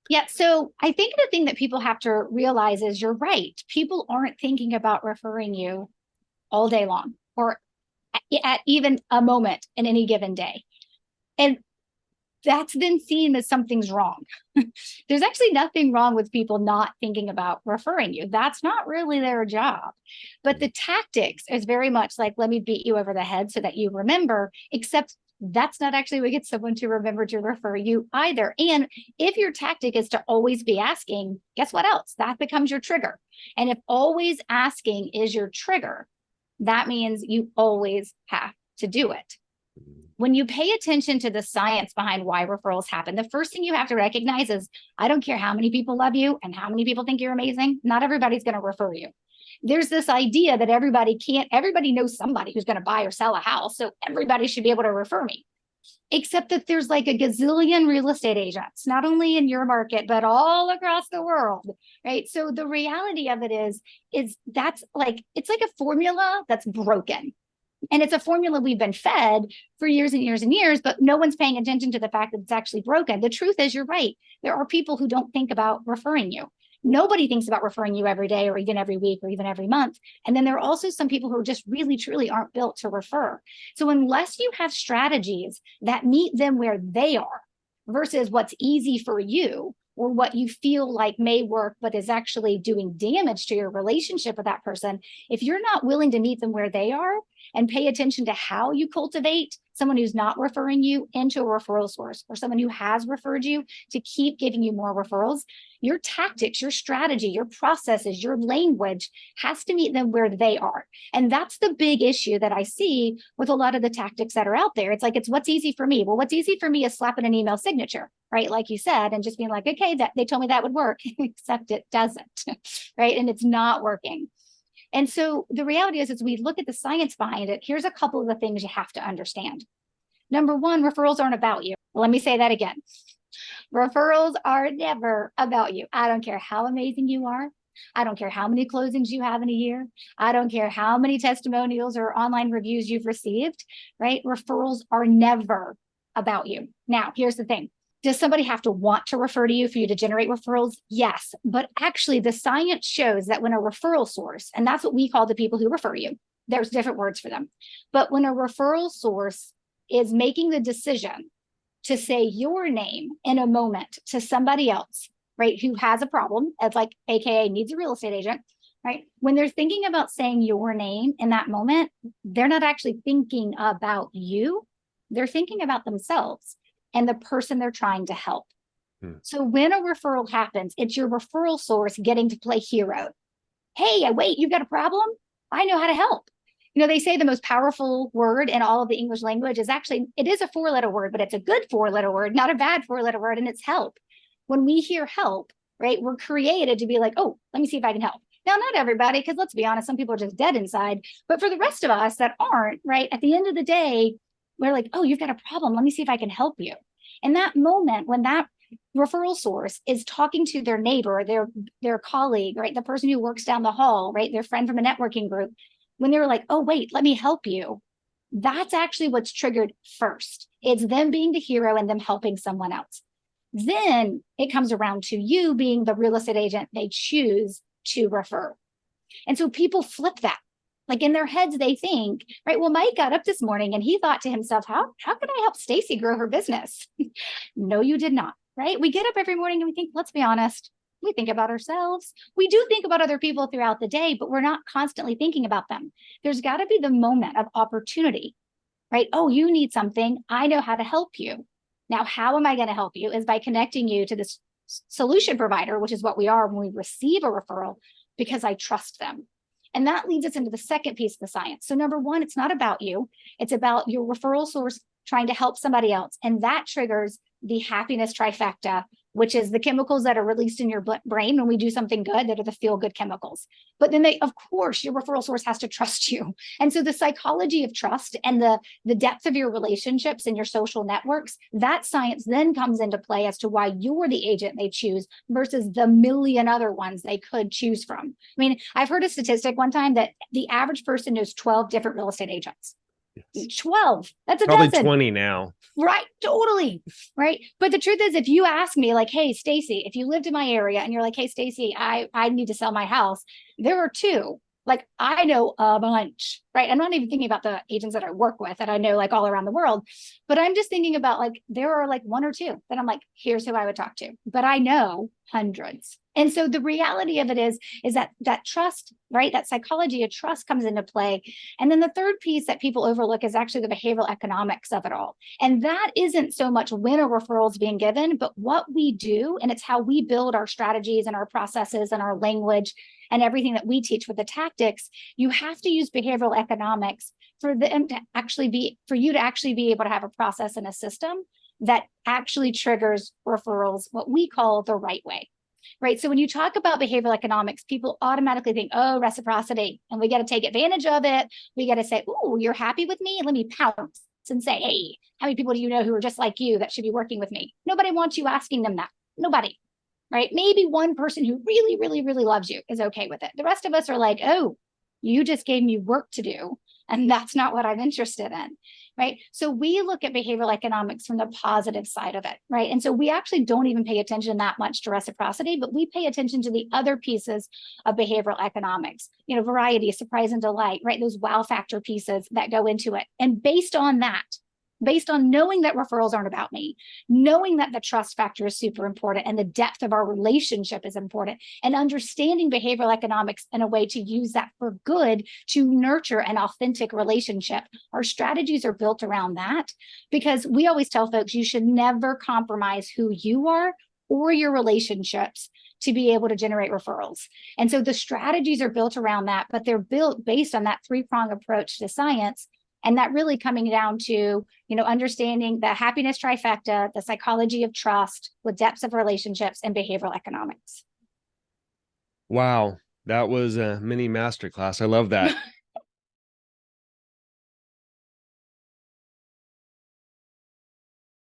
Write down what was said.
Yeah. So I think the thing that people have to realize is you're right. People aren't thinking about referring you all day long or at even a moment in any given day. And that's been seen as something's wrong. There's actually nothing wrong with people not thinking about referring you. That's not really their job. But the tactics is very much like, let me beat you over the head so that you remember, except that's not actually what gets someone to remember to refer you either. And if your tactic is to always be asking, guess what else? That becomes your trigger. And if always asking is your trigger, that means you always have to do it. When you pay attention to the science behind why referrals happen, the first thing you have to recognize is I don't care how many people love you and how many people think you're amazing, not everybody's going to refer you. There's this idea that everybody knows somebody who's going to buy or sell a house, so everybody should be able to refer me. Except that there's like a gazillion real estate agents, not only in your market, but all across the world, right? So the reality of it is that's like, it's like a formula that's broken. And it's a formula we've been fed for years and years and years, but no one's paying attention to the fact that it's actually broken. The truth is, you're right. There are people who don't think about referring you. Nobody thinks about referring you every day or even every week or even every month. And then there are also some people who just really, truly aren't built to refer. So unless you have strategies that meet them where they are versus what's easy for you, or what you feel like may work, but is actually doing damage to your relationship with that person, if you're not willing to meet them where they are and pay attention to how you cultivate someone who's not referring you into a referral source or someone who has referred you to keep giving you more referrals, your tactics, your strategy, your processes, your language has to meet them where they are. And that's the big issue that I see with a lot of the tactics that are out there. It's like, it's what's easy for me. Well, what's easy for me is slapping an email signature, right? Like you said, and just being like, okay, that they told me that would work, except it doesn't, right? And it's not working. And so the reality is, as we look at the science behind it, here's a couple of the things you have to understand. Number one, referrals aren't about you. Let me say that again. Referrals are never about you. I don't care how amazing you are. I don't care how many closings you have in a year. I don't care how many testimonials or online reviews you've received, right? Referrals are never about you. Now, here's the thing. Does somebody have to want to refer to you for you to generate referrals? Yes. But actually, the science shows that when a referral source, and that's what we call the people who refer you, there's different words for them. But when a referral source is making the decision to say your name in a moment to somebody else, right, who has a problem, as like AKA needs a real estate agent, right? When they're thinking about saying your name in that moment, they're not actually thinking about you. They're thinking about themselves and the person they're trying to help. So when a referral happens, it's your referral source getting to play hero. Hey, wait, you've got a problem? I know how to help. You know, they say the most powerful word in all of the English language is actually, it is a 4-letter word, but it's a good 4-letter word, not a bad 4-letter word, and it's help. When we hear help, right, we're created to be like, oh, let me see if I can help. Now, not everybody, because let's be honest, some people are just dead inside. But for the rest of us that aren't, right, at the end of the day, we're like, oh, you've got a problem. Let me see if I can help you. In that moment, when that referral source is talking to their neighbor, their colleague, right, the person who works down the hall, right, their friend from a networking group, when they were like, oh, wait, let me help you, that's actually what's triggered first. It's them being the hero and them helping someone else. Then it comes around to you being the real estate agent they choose to refer. And so people flip that. Like in their heads, they think, right, well, Mike got up this morning and he thought to himself, how can I help Stacy grow her business? No, you did not, right? We get up every morning and we think, let's be honest, we think about ourselves. We do think about other people throughout the day, but we're not constantly thinking about them. There's got to be the moment of opportunity, right? Oh, you need something. I know how to help you. Now, how am I going to help you is by connecting you to this solution provider, which is what we are when we receive a referral, because I trust them. And that leads us into the second piece of the science. So number one, it's not about you. It's about your referral source trying to help somebody else. And that triggers the happiness trifecta, which is the chemicals that are released in your brain when we do something good, that are the feel-good chemicals. But then of course, your referral source has to trust you. And so the psychology of trust and the depth of your relationships and your social networks, that science then comes into play as to why you're the agent they choose versus the million other ones they could choose from. I mean, I've heard a statistic one time that the average person knows 12 different real estate agents. Yes. 12. That's a Probably dozen. 20 now. Right. Totally. Right. But the truth is, if you ask me, like, hey, Stacy, if you lived in my area and you're like, hey, Stacy, I need to sell my house, there are two. Like, I know a bunch, right? I'm not even thinking about the agents that I work with that I know like all around the world, but I'm just thinking about like there are like one or two that I'm like, here's who I would talk to. But I know hundreds. And so the reality of it is that trust, right? That psychology of trust comes into play. And then the third piece that people overlook is actually the behavioral economics of it all. And that isn't so much when a referral is being given, but what we do. And it's how we build our strategies and our processes and our language and everything that we teach with the tactics. You have to use behavioral economics for them to actually be, for you to actually be able to have a process and a system that actually triggers referrals, what we call the right way. Right. So when you talk about behavioral economics, people automatically think, oh, reciprocity, and we got to take advantage of it. We got to say, oh, you're happy with me? Let me pounce and say, hey, how many people do you know who are just like you that should be working with me? Nobody wants you asking them that. Nobody. Right. Maybe one person who really, really, really loves you is okay with it. The rest of us are like, oh, you just gave me work to do. And that's not what I'm interested in. Right. So we look at behavioral economics from the positive side of it. Right. And so we actually don't even pay attention that much to reciprocity, but we pay attention to the other pieces of behavioral economics, variety, surprise and delight, right? Those wow factor pieces that go into it. And based on that, based on knowing that referrals aren't about me, knowing that the trust factor is super important and the depth of our relationship is important, and understanding behavioral economics in a way to use that for good to nurture an authentic relationship. Our strategies are built around that because we always tell folks you should never compromise who you are or your relationships to be able to generate referrals. And so the strategies are built around that, but they're built based on that three-prong approach to science. And that really coming down to, understanding the happiness trifecta, the psychology of trust with depths of relationships and behavioral economics. Wow. That was a mini masterclass. I love that.